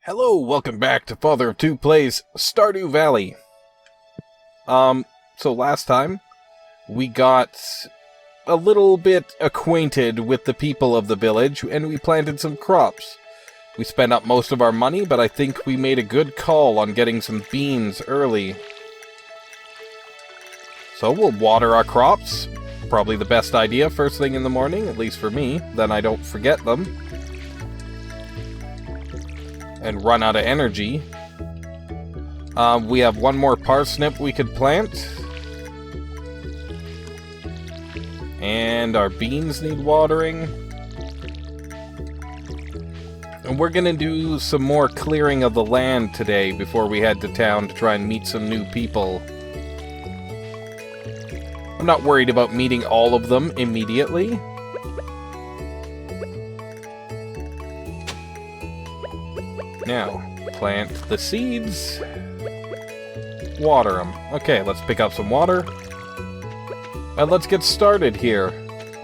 Hello, welcome back to FatherofTwo Plays Stardew Valley. So last time, we got a little bit acquainted with the people of the village, and we planted some crops. We spent up most of our money, but I think we made a good call on getting some beans early. So we'll water our crops. Probably the best idea first thing in the morning, at least for me, then I don't forget them and run out of energy. We have one more parsnip we could plant. And our beans need watering. And we're gonna do some more clearing of the land today before we head to town to try and meet some new people. I'm not worried about meeting all of them immediately. Now, plant the seeds, water them. Okay, let's pick up some water, and let's get started here.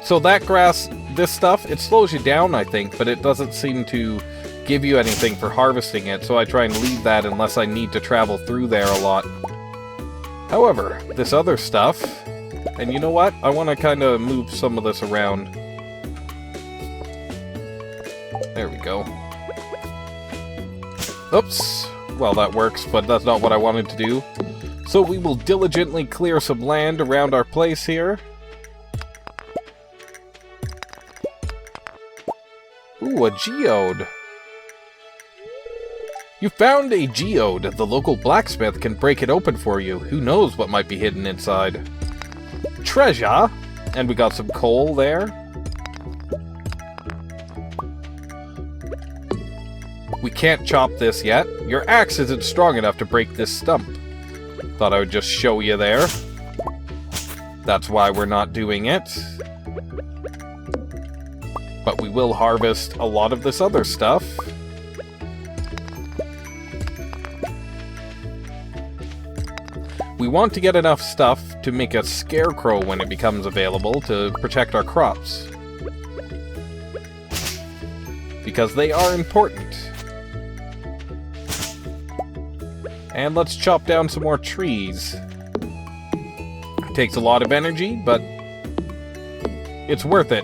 So that grass, this stuff, it slows you down, I think, but it doesn't seem to give you anything for harvesting it, so I try and leave that unless I need to travel through there a lot. However, this other stuff, and you know what? I want to kind of move some of this around. There we go. Oops. Well, that works, but that's not what I wanted to do. So we will diligently clear some land around our place here. Ooh, a geode. You found a geode. The local blacksmith can break it open for you. Who knows what might be hidden inside? Treasure! And we got some coal there. We can't chop this yet. Your axe isn't strong enough to break this stump. Thought I would just show you there. That's why we're not doing it. But we will harvest a lot of this other stuff. We want to get enough stuff to make a scarecrow when it becomes available to protect our crops. Because they are important. And let's chop down some more trees. It takes a lot of energy, but it's worth it.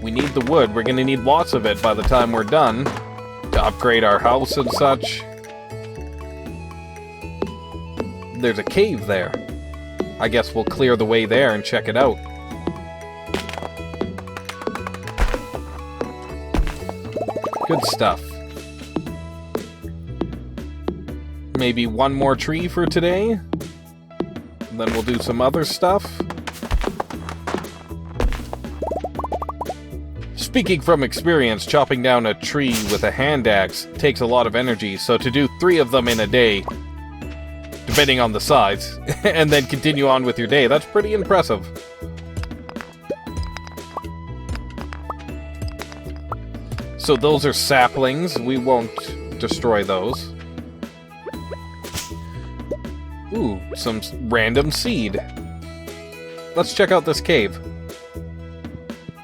We need the wood. We're gonna need lots of it by the time we're done to upgrade our house and such. There's a cave there. I guess we'll clear the way there and check it out. Good stuff. Maybe one more tree for today. Then we'll do some other stuff. Speaking from experience, chopping down a tree with a hand axe takes a lot of energy, so to do 3 of them in a day, depending on the size, and then continue on with your day, that's pretty impressive. So those are saplings. We won't destroy those. Ooh, some random seed. Let's check out this cave.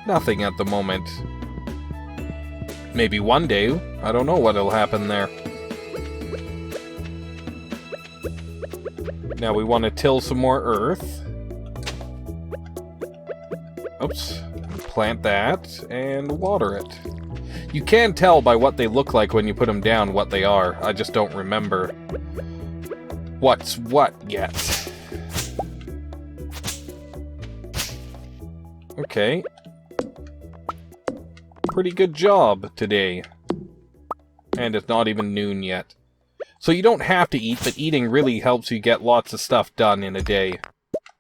Nothing at the moment. Maybe one day. I don't know what'll happen there. Now we want to till some more earth. Oops. Plant that and water it. You can tell by what they look like when you put them down what they are. I just don't remember what's what yet. Okay. Pretty good job today. And it's not even noon yet. So you don't have to eat, but eating really helps you get lots of stuff done in a day.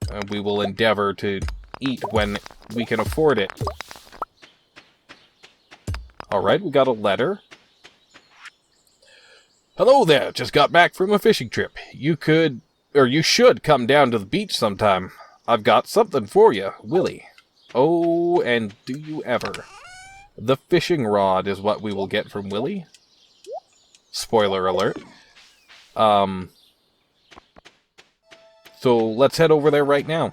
And we will endeavor to eat when we can afford it. Alright, we got a letter. Hello there, just got back from a fishing trip. You should come down to the beach sometime. I've got something for you, Willie. Oh, and do you ever. The fishing rod is what we will get from Willie. Spoiler alert. So let's head over there right now.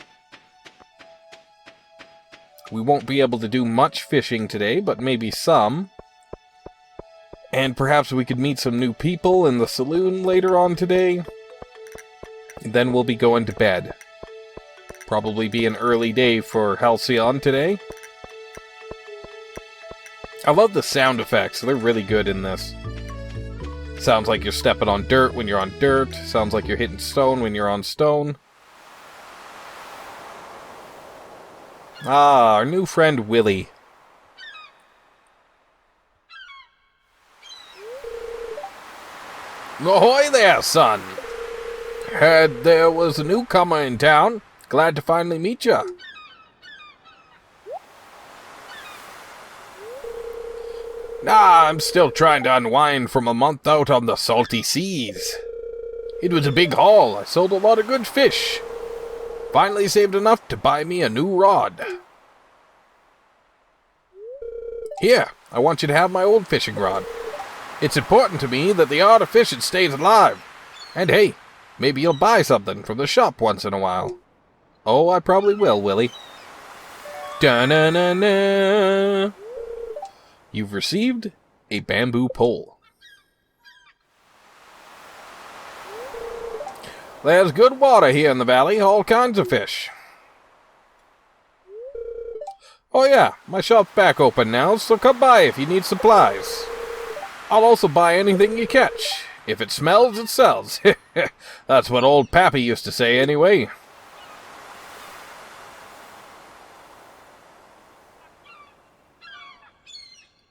We won't be able to do much fishing today, but maybe some. And perhaps we could meet some new people in the saloon later on today. Then we'll be going to bed. Probably be an early day for Halcyon today. I love the sound effects. They're really good in this. Sounds like you're stepping on dirt when you're on dirt. Sounds like you're hitting stone when you're on stone. Ah, our new friend Willy. Ahoy there, son! Heard there was a newcomer in town. Glad to finally meet ya. Nah, I'm still trying to unwind from a month out on the salty seas. It was a big haul. I sold a lot of good fish. Finally saved enough to buy me a new rod. Here, I want you to have my old fishing rod. It's important to me that the art of fishing stays alive. And hey, maybe you'll buy something from the shop once in a while. Oh, I probably will, Willy. Da-na-na-na. You've received a bamboo pole. There's good water here in the valley, all kinds of fish. Oh yeah, my shop's back open now, so come by if you need supplies. I'll also buy anything you catch. If it smells, it sells. That's what old Pappy used to say anyway.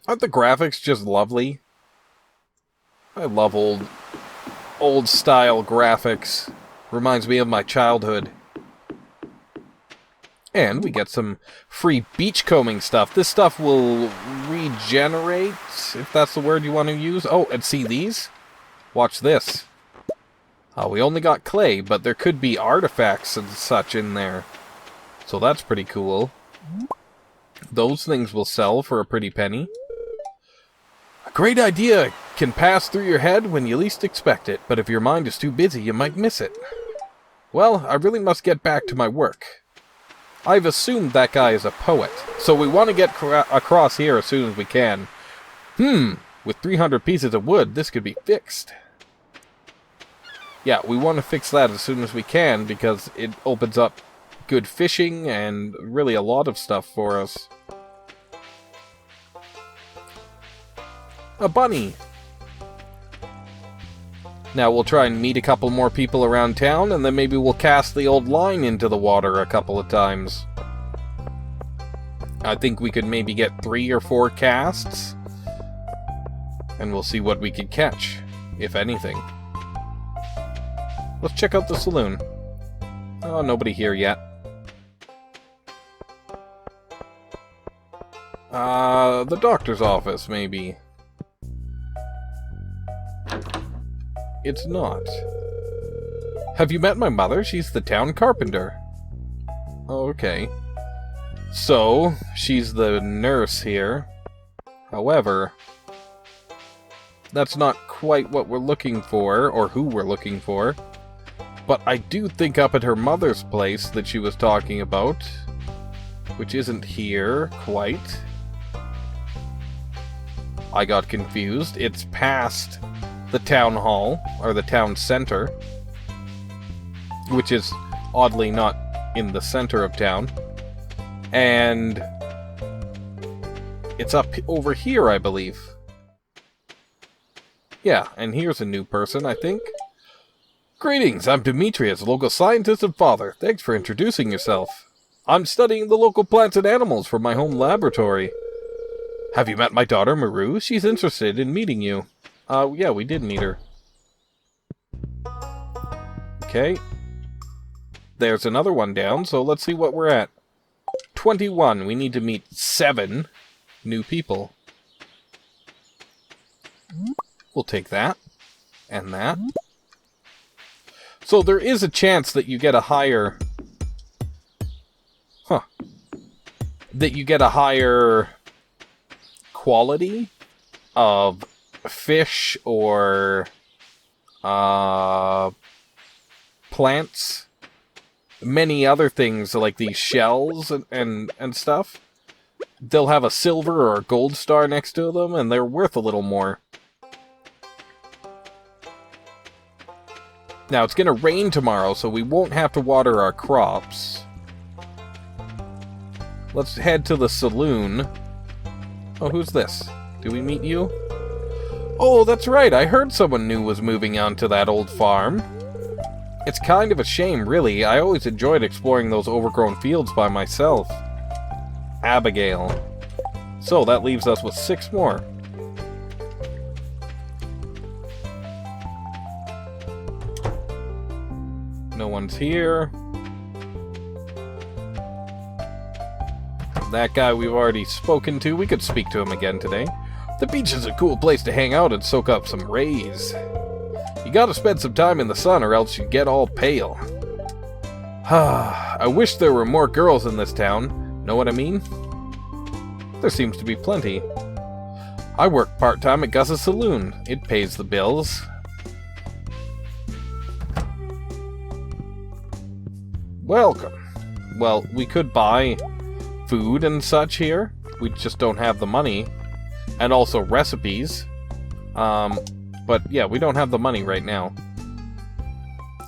Aren't the graphics just lovely? I love old style graphics. Reminds me of my childhood. And we get some free beachcombing stuff. This stuff will regenerate, if that's the word you want to use. Oh, and see these? Watch this. We only got clay, but there could be artifacts and such in there. So that's pretty cool. Those things will sell for a pretty penny. A great idea can pass through your head when you least expect it, but if your mind is too busy, you might miss it. Well, I really must get back to my work. I've assumed that guy is a poet, so we want to get across here as soon as we can. With 300 pieces of wood, this could be fixed. Yeah, we want to fix that as soon as we can, because it opens up good fishing and really a lot of stuff for us. A bunny! Now we'll try and meet a couple more people around town, and then maybe we'll cast the old line into the water a couple of times. I think we could maybe get 3 or 4 casts. And we'll see what we could catch, if anything. Let's check out the saloon. Oh, nobody here yet. The doctor's office, maybe. It's not. Have you met my mother? She's the town carpenter. Oh, okay. So, she's the nurse here. However, that's not quite what we're looking for, or who we're looking for. But I do think up at her mother's place that she was talking about, which isn't here, quite. I got confused. It's past the town hall, or the town center, which is oddly not in the center of town. And it's up over here, I believe. Yeah, and here's a new person, I think. Greetings, I'm Demetrius, local scientist and father. Thanks for introducing yourself. I'm studying the local plants and animals for my home laboratory. Have you met my daughter, Maru? She's interested in meeting you. Yeah, we did meet her. Okay. There's another one down, so let's see what we're at. 21. We need to meet 7 new people. We'll take that. And that. So there is a chance that you get a higher... that you get a higher quality of fish or plants. Many other things like these shells and stuff. They'll have a silver or a gold star next to them, and they're worth a little more. Now, it's gonna rain tomorrow, so we won't have to water our crops. Let's head to the saloon. Oh, who's this? Do we meet you? Oh, that's right, I heard someone new was moving on to that old farm. It's kind of a shame, really. I always enjoyed exploring those overgrown fields by myself. Abigail. So, that leaves us with 6 more. No one's here. That guy we've already spoken to, we could speak to him again today. The beach is a cool place to hang out and soak up some rays. You gotta spend some time in the sun or else you get all pale. I wish there were more girls in this town. Know what I mean? There seems to be plenty. I work part-time at Gus's saloon. It pays the bills. Welcome. Well, we could buy food and such here. We just don't have the money. And also recipes. But yeah, we don't have the money right now.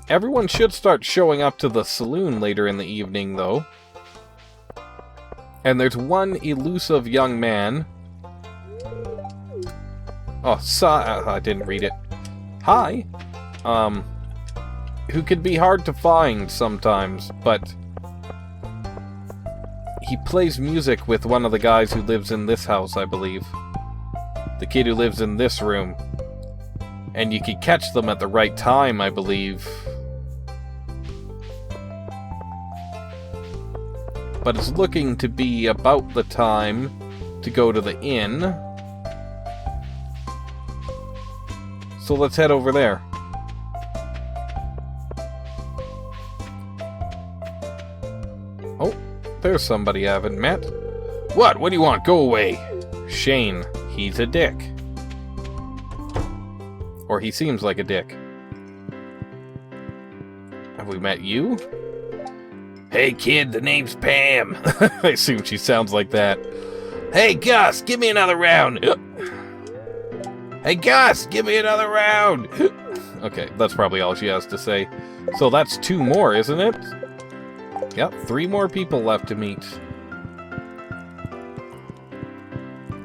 Everyone should start showing up to the saloon later in the evening, though. And there's one elusive young man. Oh, I didn't read it. Hi. Who can be hard to find sometimes, but he plays music with one of the guys who lives in this house, I believe. The kid who lives in this room. And you can catch them at the right time, I believe. But it's looking to be about the time to go to the inn. So let's head over there. Oh, there's somebody I haven't met. What? What do you want? Go away. Shane. He's a dick. Or he seems like a dick. Have we met you? Hey kid, the name's Pam. I assume she sounds like that. Hey Gus, give me another round. Hey Gus, give me another round. Okay, that's probably all she has to say. So that's 2 more, isn't it? Yep, 3 more people left to meet.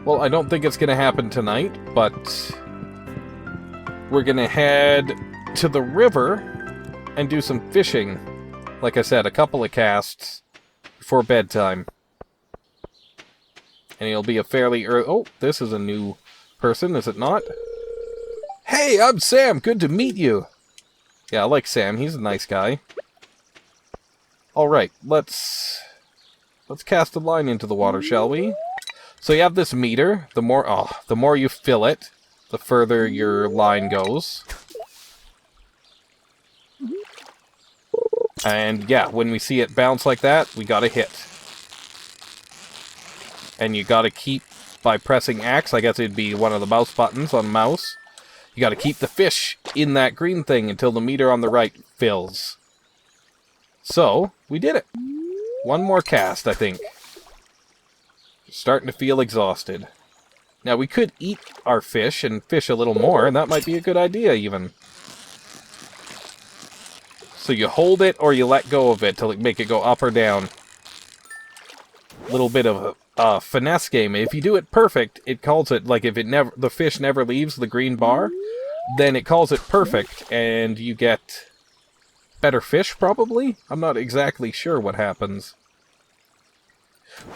Well, I don't think it's going to happen tonight, but we're going to head to the river and do some fishing. Like I said, a couple of casts before bedtime. And it'll be a fairly early... Oh, this is a new person, is it not? Hey, I'm Sam. Good to meet you. Yeah, I like Sam. He's a nice guy. Alright, let's cast a line into the water, shall we? So you have this meter. The more you fill it, the further your line goes. And yeah, when we see it bounce like that, we gotta hit. And you gotta keep, by pressing X, I guess it'd be one of the mouse buttons on mouse. You gotta keep the fish in that green thing until the meter on the right fills. So, we did it. 1 more cast, I think. Starting to feel exhausted. Now, we could eat our fish and fish a little more, and that might be a good idea, even. So you hold it or you let go of it to make it go up or down. A little bit of a finesse game. If you do it perfect, it calls it, like, if the fish never leaves the green bar, then it calls it perfect, and you get better fish, probably? I'm not exactly sure what happens.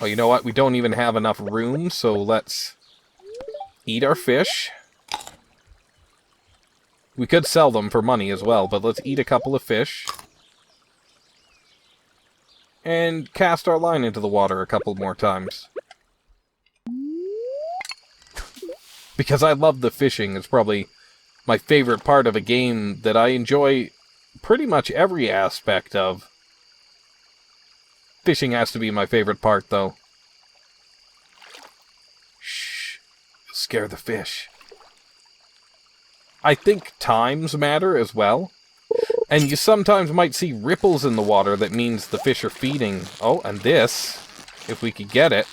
Well, you know what? We don't even have enough room, so let's eat our fish. We could sell them for money as well, but let's eat a couple of fish. And cast our line into the water a couple more times. Because I love the fishing. It's probably my favorite part of a game that I enjoy pretty much every aspect of. Fishing has to be my favorite part, though. Shh. You'll scare the fish. I think times matter as well. And you sometimes might see ripples in the water that means the fish are feeding. Oh, and this, if we could get it.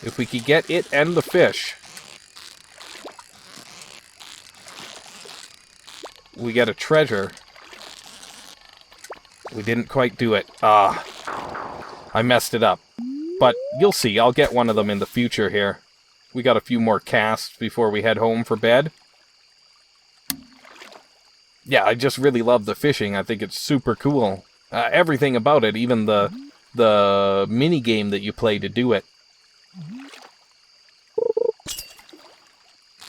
If we could get it and the fish. we get a treasure. We didn't quite do it. Ah, I messed it up. But you'll see, I'll get one of them in the future here. We got a few more casts before we head home for bed. Yeah, I just really love the fishing. I think it's super cool. Everything about it, even the mini game that you play to do it.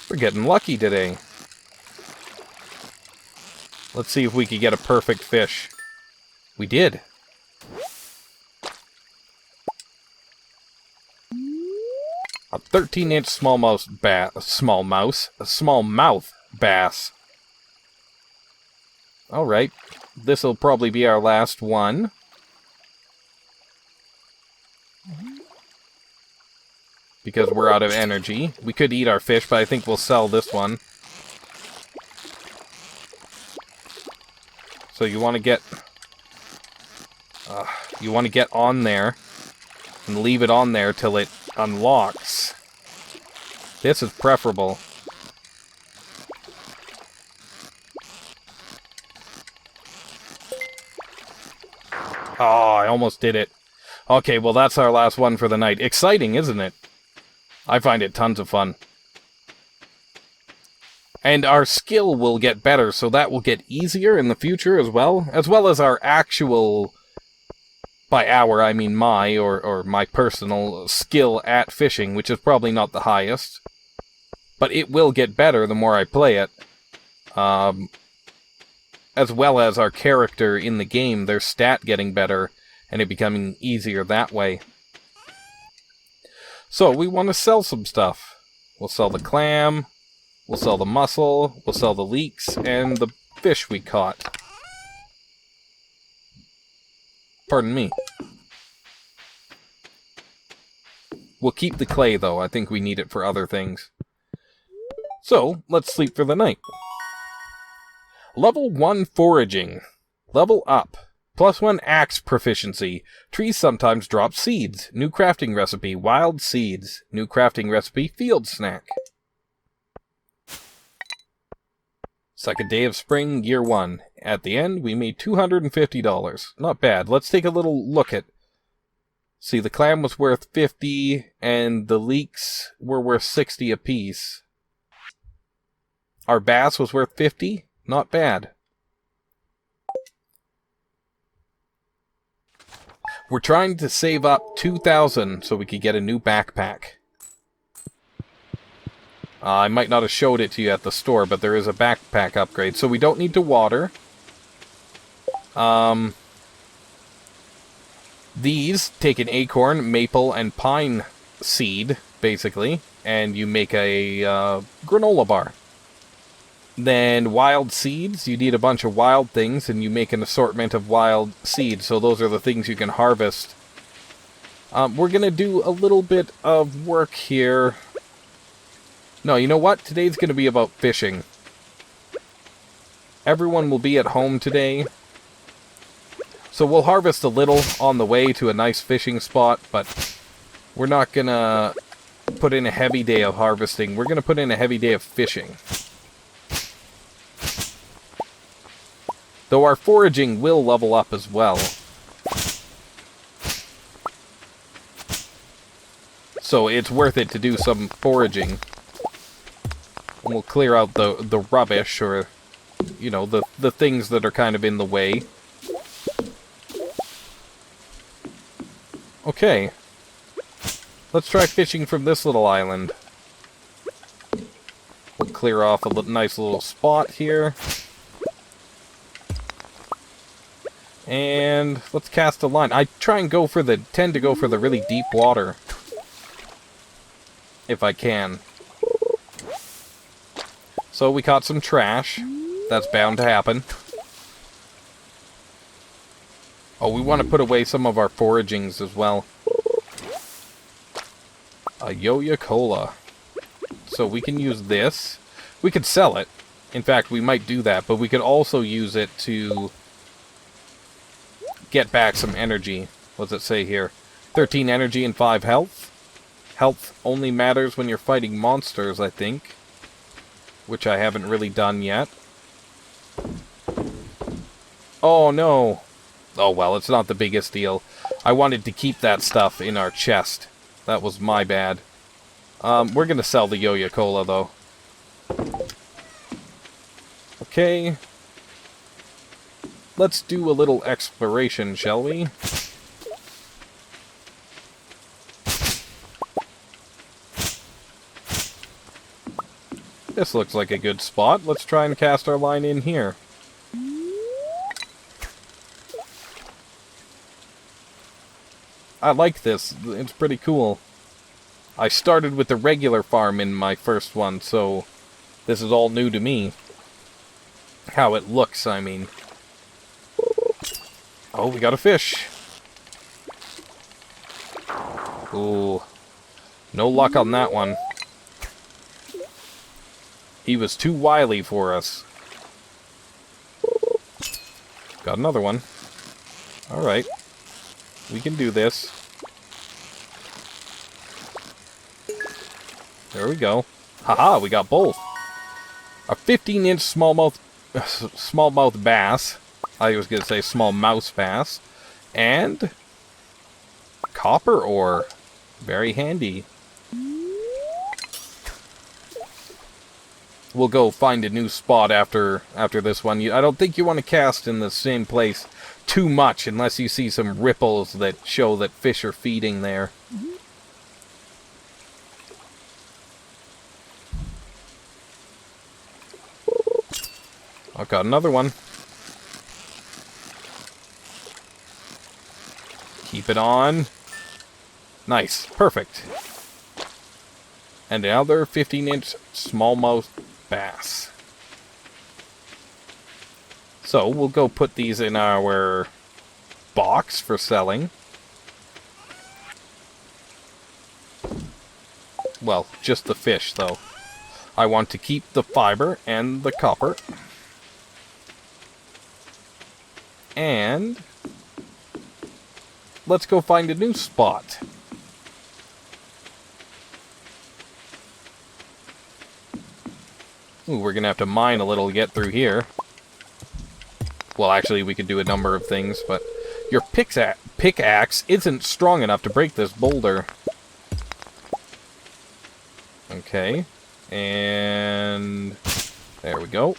We're getting lucky today. Let's see if we can get a perfect fish. We did. A 13-inch smallmouth bass. Alright. This'll probably be our last one. Because we're out of energy. We could eat our fish, but I think we'll sell this one. So you want to get... on there. And leave it on there till it unlocks. This is preferable. Oh, I almost did it. Okay, well that's our last one for the night. Exciting, isn't it? I find it tons of fun. And our skill will get better, so that will get easier in the future as well as our actual, by our I mean my, or my personal skill at fishing, which is probably not the highest. But it will get better the more I play it. As well as our character in the game, their stat getting better, and it becoming easier that way. So, we want to sell some stuff. We'll sell the clam, we'll sell the mussel, we'll sell the leeks, and the fish we caught. Pardon me. We'll keep the clay, though. I think we need it for other things. So, let's sleep for the night. Level 1 foraging. Level up. +1 axe proficiency. Trees sometimes drop seeds. New crafting recipe, wild seeds. New crafting recipe, field snack. Second day of spring, year 1. At the end, we made $250. Not bad. Let's take a little look at... See, the clam was worth 50, and the leeks were worth 60 apiece. Our bass was worth 50. Not bad. We're trying to save up 2,000 so we could get a new backpack. I might not have showed it to you at the store, but there is a backpack upgrade. So we don't need to water. These take an acorn, maple, and pine seed, basically, and you make a granola bar. Then wild seeds, you need a bunch of wild things, and you make an assortment of wild seeds, so those are the things you can harvest. We're going to do a little bit of work here. No, you know what? Today's going to be about fishing. Everyone will be at home today. So we'll harvest a little on the way to a nice fishing spot, but we're not going to put in a heavy day of harvesting. We're going to put in a heavy day of fishing. Though our foraging will level up as well. So it's worth it to do some foraging. And we'll clear out the rubbish, or, you know, the things that are kind of in the way. Okay. Let's try fishing from this little island. We'll clear off a nice little spot here. And let's cast a line. I tend to go for the really deep water. If I can. So we caught some trash. That's bound to happen. Oh, we want to put away some of our foragings as well. A Joja Cola. So we can use this. We could sell it. In fact, we might do that, but we could also use it to get back some energy. What does it say here? 13 energy and 5 health. Health only matters when you're fighting monsters, I think. Which I haven't really done yet. Oh, no. Oh, well, it's not the biggest deal. I wanted to keep that stuff in our chest. That was my bad. We're gonna sell the Joja Cola, though. Okay. Let's do a little exploration, shall we? This looks like a good spot. Let's try and cast our line in here. I like this. It's pretty cool. I started with the regular farm in my first one, so this is all new to me. How it looks, I mean. Oh, we got a fish. Ooh. No luck on that one. He was too wily for us. Got another one. Alright. We can do this. There we go. Haha, we got both. A 15-inch smallmouth bass. I was going to say small mouse bass. And copper ore. Very handy. We'll go find a new spot after this one. I don't think you want to cast in the same place too much unless you see some ripples that show that fish are feeding there. I've got another one. Keep it on. Nice. Perfect. And another 15-inch smallmouth bass. So, we'll go put these in our box for selling. Well, just the fish, though. I want to keep the fiber and the copper. And let's go find a new spot. Ooh, we're gonna have to mine a little to get through here. Well, actually, we could do a number of things, but your pickaxe isn't strong enough to break this boulder. Okay. And there we go.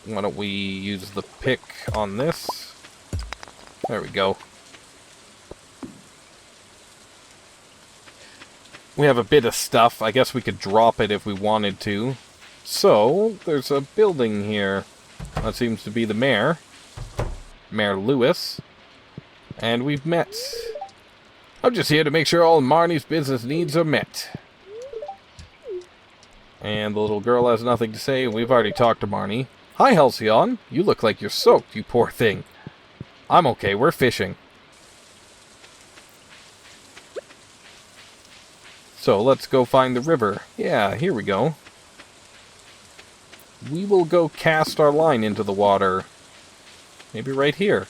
Why don't we use the pick on this? There we go. We have a bit of stuff. I guess we could drop it if we wanted to. So, there's a building here. That seems to be the mayor. Mayor Lewis. And we've met. I'm just here to make sure all Marnie's business needs are met. And the little girl has nothing to say. We've already talked to Marnie. Hi, Halcyon. You look like you're soaked, you poor thing. I'm okay. We're fishing. So, let's go find the river. Yeah, here we go. We will go cast our line into the water. Maybe right here.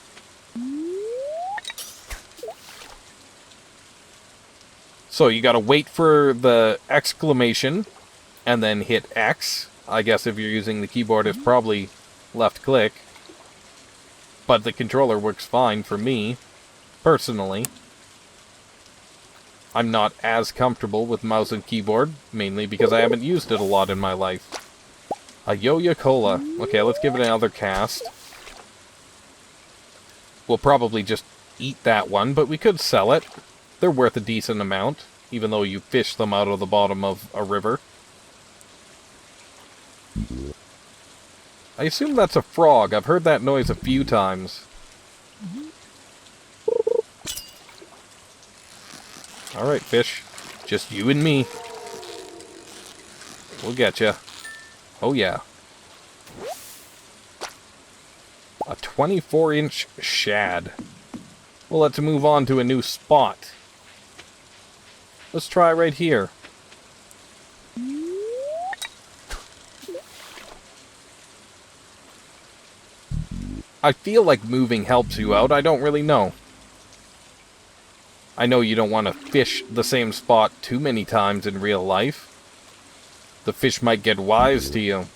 So, you gotta wait for the exclamation, and then hit X. I guess if you're using the keyboard, it's probably left click. But the controller works fine for me, personally. I'm not as comfortable with mouse and keyboard, mainly because I haven't used it a lot in my life. A Joja Cola. Okay, let's give it another cast. We'll probably just eat that one, but we could sell it. They're worth a decent amount, even though you fish them out of the bottom of a river. I assume that's a frog. I've heard that noise a few times. Alright, fish. Just you and me. We'll get ya. Oh, yeah. A 24-inch shad. Well, let's move on to a new spot. Let's try right here. I feel like moving helps you out. I don't really know. I know you don't want to fish the same spot too many times in real life. The fish might get wise to you.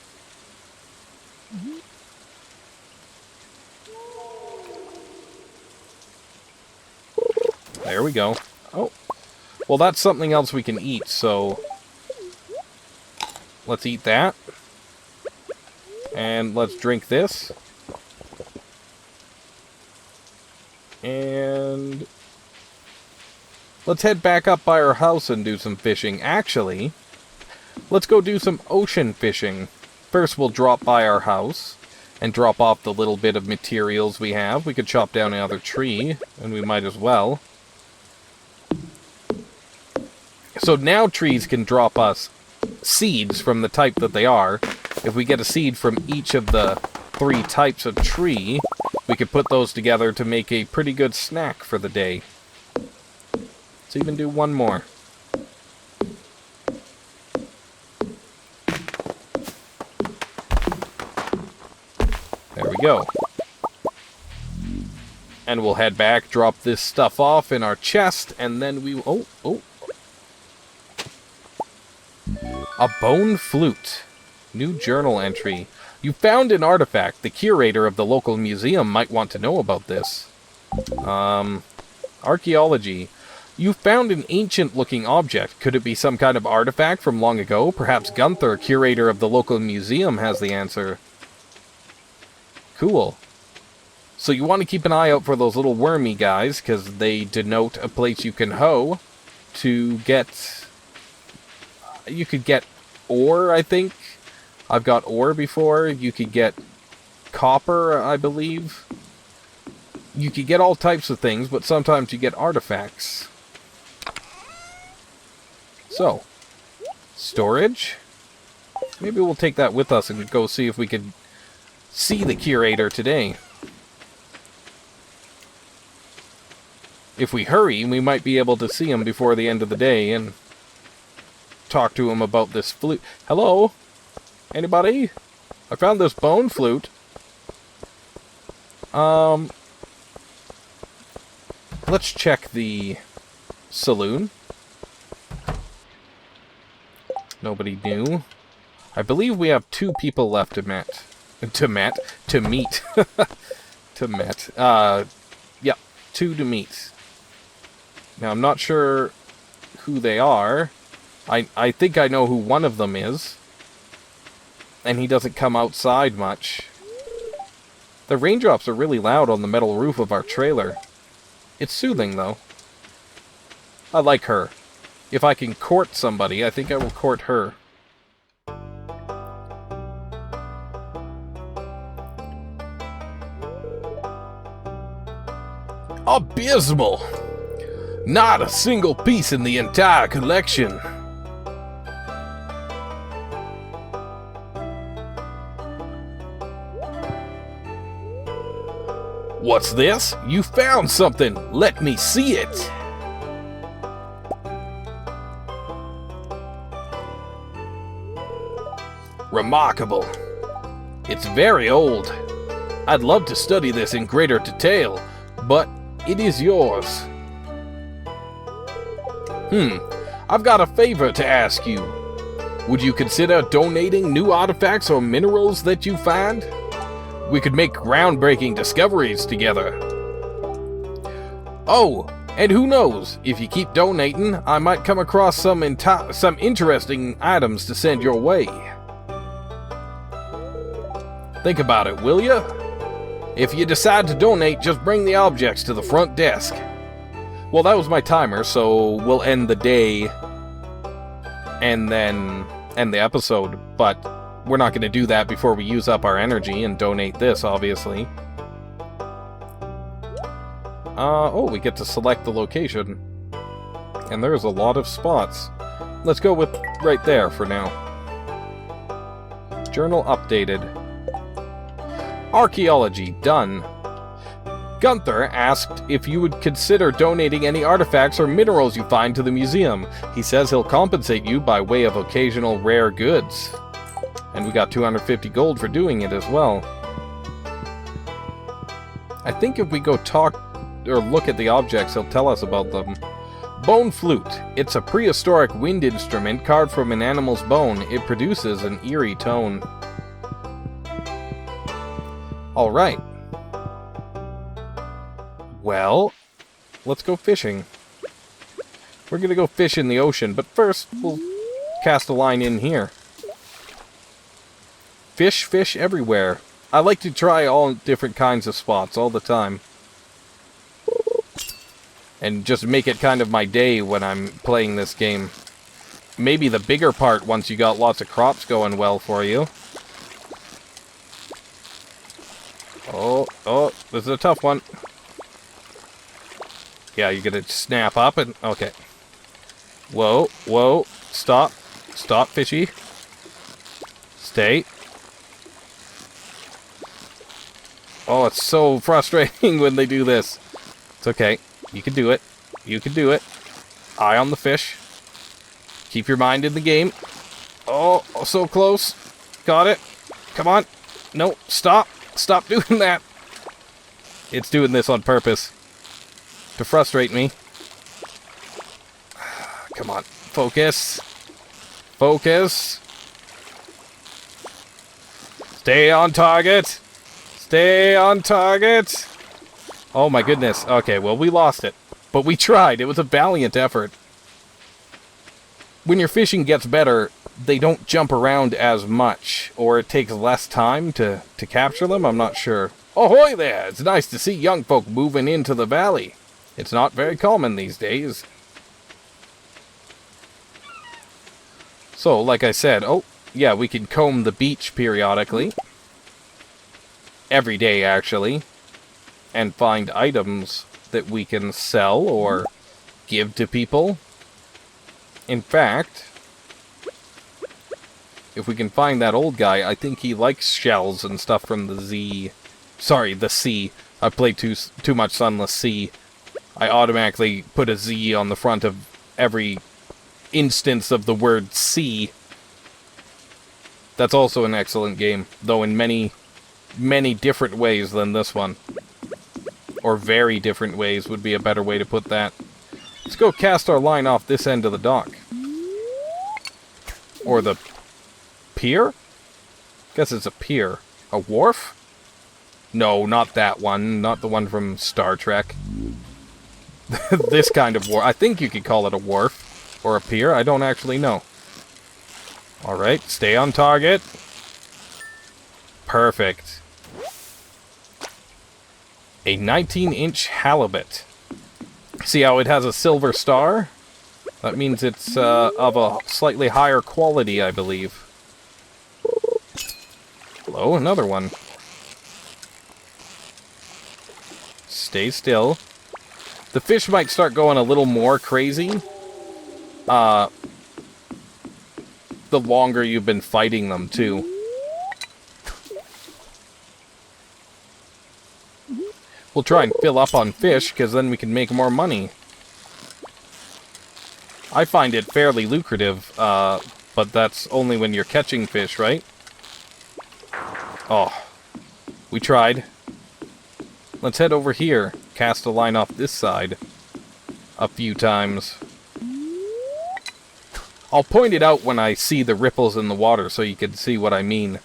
There we go. Oh. Well, that's something else we can eat, so... let's eat that. And let's drink this. And... let's head back up by our house and do some fishing. Actually, let's go do some ocean fishing. First, we'll drop by our house and drop off the little bit of materials we have. We could chop down another tree, and we might as well. So now trees can drop us seeds from the type that they are. If we get a seed from each of the 3 types of tree, we could put those together to make a pretty good snack for the day. Let's even do one more. There we go. And we'll head back, drop this stuff off in our chest, and then we... oh. A bone flute. New journal entry. You found an artifact. The curator of the local museum might want to know about this. Archaeology. You found an ancient-looking object. Could it be some kind of artifact from long ago? Perhaps Gunther, curator of the local museum, has the answer. Cool. So you want to keep an eye out for those little wormy guys, because they denote a place you can hoe to get... you could get ore, I think. I've got ore before. You could get copper, I believe. You could get all types of things, but sometimes you get artifacts. So, storage. Maybe we'll take that with us and go see if we could see the curator today. If we hurry, we might be able to see him before the end of the day and talk to him about this flute. Hello? Anybody? I found this bone flute. Let's check the saloon. Nobody new. I believe we have 2 people left to meet. Yep, 2 to meet. Now, I'm not sure who they are. I think I know who one of them is. And he doesn't come outside much. The raindrops are really loud on the metal roof of our trailer. It's soothing, though. I like her. If I can court somebody, I think I will court her. Abysmal! Not a single piece in the entire collection. What's this? You found something! Let me see it! Remarkable. It's very old. I'd love to study this in greater detail, but it is yours. I've got a favor to ask you. Would you consider donating new artifacts or minerals that you find? We could make groundbreaking discoveries together. Oh, and who knows, if you keep donating, I might come across some interesting items to send your way. Think about it, will ya? If you decide to donate, just bring the objects to the front desk. Well, that was my timer, so we'll end the day and then end the episode, but we're not going to do that before we use up our energy and donate this, obviously. Oh, we get to select the location. And there's a lot of spots. Let's go with right there for now. Journal updated. Archaeology, done. Gunther asked if you would consider donating any artifacts or minerals you find to the museum. He says he'll compensate you by way of occasional rare goods. And we got 250 gold for doing it as well. I think if we go talk or look at the objects, he'll tell us about them. Bone flute. It's a prehistoric wind instrument carved from an animal's bone. It produces an eerie tone. Alright. Well, let's go fishing. We're gonna go fish in the ocean, but first, we'll cast a line in here. Fish everywhere. I like to try all different kinds of spots all the time. And just make it kind of my day when I'm playing this game. Maybe the bigger part once you got lots of crops going well for you. Oh, this is a tough one. Yeah, you're gonna snap up and... Okay. Whoa, stop, fishy. Stay. Oh, it's so frustrating when they do this. It's okay. You can do it. You can do it. Eye on the fish. Keep your mind in the game. Oh, so close. Got it. Come on. No, stop. Stop doing that. It's doing this on purpose. To frustrate me. Come on. Focus. Focus. Stay on target. Stay on target. Oh my goodness. Okay, well, we lost it. But we tried. It was a valiant effort. When your fishing gets better, they don't jump around as much. Or it takes less time to capture them. I'm not sure. Ahoy there! It's nice to see young folk moving into the valley. It's not very common these days. So, like I said, oh, yeah, we can comb the beach periodically. Every day, actually. And find items that we can sell or give to people. In fact, if we can find that old guy, I think he likes shells and stuff from the sea. I played too much Sunless Sea. I automatically put a Z on the front of every instance of the word sea. That's also an excellent game, though in many, many different ways than this one. Or very different ways would be a better way to put that. Let's go cast our line off this end of the dock. Or the pier? Guess it's a pier. A wharf? No, not that one. Not the one from Star Trek. This kind of wharf. I think you could call it a wharf. Or a pier. I don't actually know. Alright, stay on target. Perfect. A 19-inch halibut. See how it has a silver star? That means it's of a slightly higher quality, I believe. Hello, another one. Stay still. The fish might start going a little more crazy. The longer you've been fighting them, too. We'll try and fill up on fish, because then we can make more money. I find it fairly lucrative, but that's only when you're catching fish, right? Oh. We tried. Let's head over here. Cast a line off this side. A few times. I'll point it out when I see the ripples in the water, so you can see what I mean.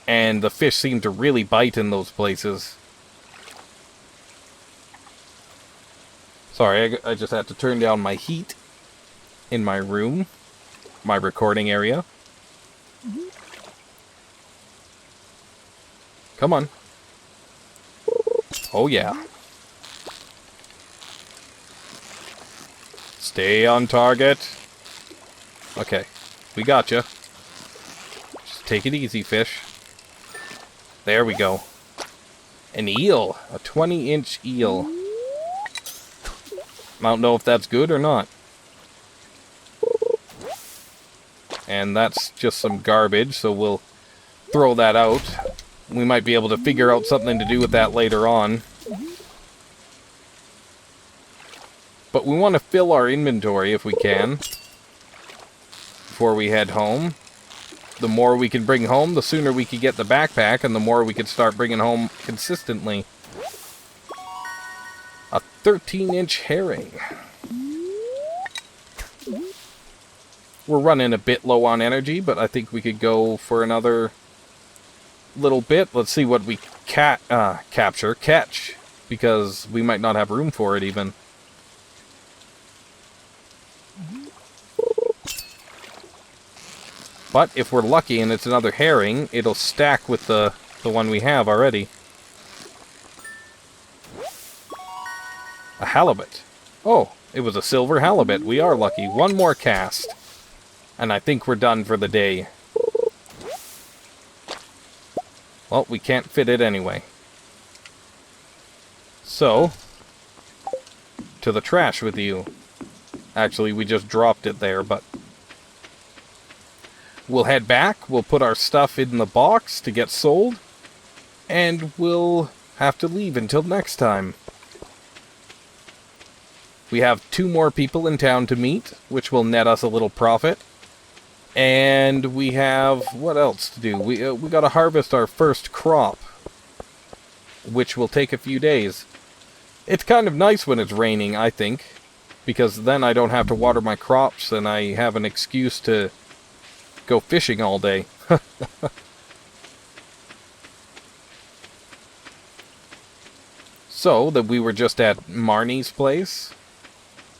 And the fish seem to really bite in those places. Sorry, I just had to turn down my heat in my room, my recording area. Come on. Oh yeah. Stay on target. Okay, we gotcha. Just take it easy, fish. There we go. An eel. A 20-inch eel. I don't know if that's good or not. And that's just some garbage, so we'll throw that out. We might be able to figure out something to do with that later on. But we want to fill our inventory if we can. Before we head home. The more we can bring home, the sooner we can get the backpack, and the more we can start bringing home consistently. A 13-inch herring. We're running a bit low on energy, but I think we could go for another little bit. Let's see what we catch, because we might not have room for it even. But if we're lucky and it's another herring, it'll stack with the one we have already. A halibut. Oh, it was a silver halibut. We are lucky. One more cast. And I think we're done for the day. Well, we can't fit it anyway. So, to the trash with you. Actually, we just dropped it there, but... We'll head back, we'll put our stuff in the box to get sold, and we'll have to leave until next time. We have 2 more people in town to meet, which will net us a little profit. And we have... what else to do? We gotta harvest our first crop, which will take a few days. It's kind of nice when it's raining, I think, because then I don't have to water my crops and I have an excuse to go fishing all day. So, that we were just at Marnie's place.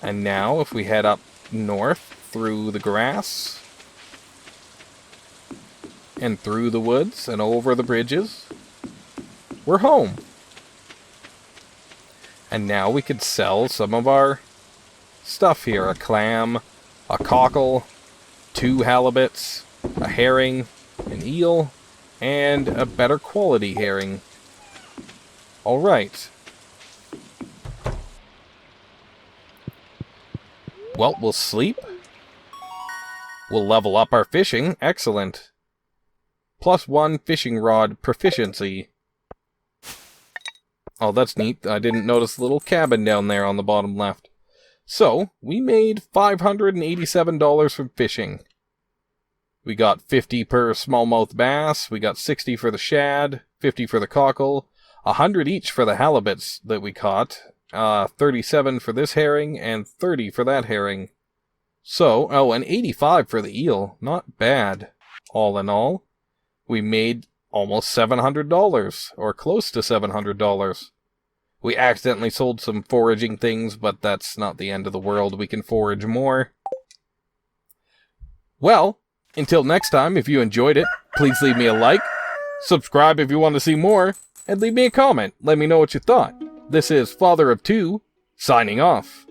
And now, if we head up north through the grass, and through the woods, and over the bridges, we're home. And now we could sell some of our stuff here. A clam, a cockle, 2 halibuts, a herring, an eel, and a better quality herring. Alright. Well, we'll sleep. We'll level up our fishing. Excellent. +1 fishing rod proficiency. Oh, that's neat. I didn't notice the little cabin down there on the bottom left. So, we made $587 from fishing. We got 50 per smallmouth bass, we got 60 for the shad, 50 for the cockle, 100 each for the halibuts that we caught, 37 for this herring, and 30 for that herring. So, oh, and 85 for the eel. Not bad. All in all, we made almost $700, or close to $700. We accidentally sold some foraging things, but that's not the end of the world. We can forage more. Well, until next time, if you enjoyed it, please leave me a like, subscribe if you want to see more, and leave me a comment. Let me know what you thought. This is FatherofTwo, signing off.